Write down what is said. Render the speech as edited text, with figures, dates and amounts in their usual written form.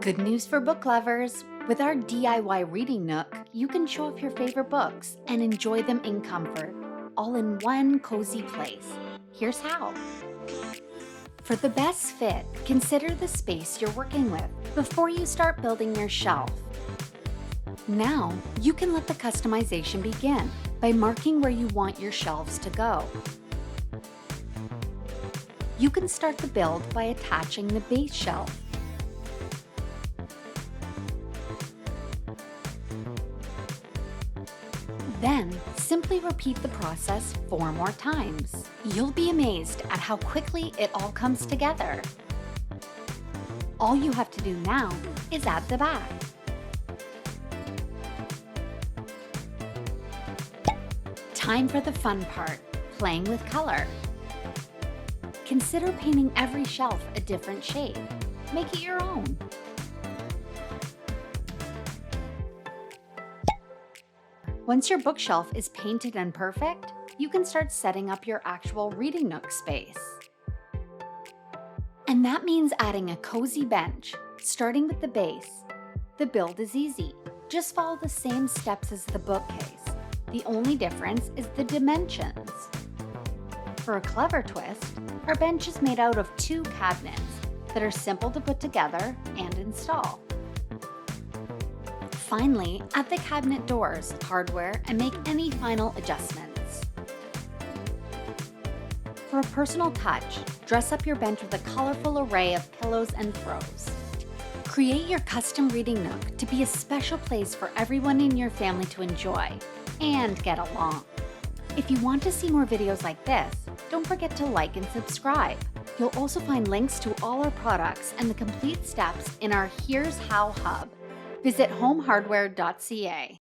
Good news for book lovers! With our DIY reading nook, you can show off your favorite books and enjoy them in comfort, all in one cozy place. Here's how. For the best fit, consider the space you're working with before you start building your shelf. Now, you can let the customization begin by marking where you want your shelves to go. You can start the build by attaching the base shelf. Then, simply repeat the process 4 more times. You'll be amazed at how quickly it all comes together. All you have to do now is add the back. Time for the fun part, playing with color. Consider painting every shelf a different shade. Make it your own. Once your bookshelf is painted and perfect, you can start setting up your actual reading nook space. And that means adding a cozy bench, starting with the base. The build is easy. Just follow the same steps as the bookcase. The only difference is the dimensions. For a clever twist, our bench is made out of 2 cabinets that are simple to put together and install. Finally, add the cabinet doors, hardware, and make any final adjustments. For a personal touch, dress up your bench with a colorful array of pillows and throws. Create your custom reading nook to be a special place for everyone in your family to enjoy and get along. If you want to see more videos like this, don't forget to like and subscribe. You'll also find links to all our products and the complete steps in our Here's How hub. Visit homehardware.ca.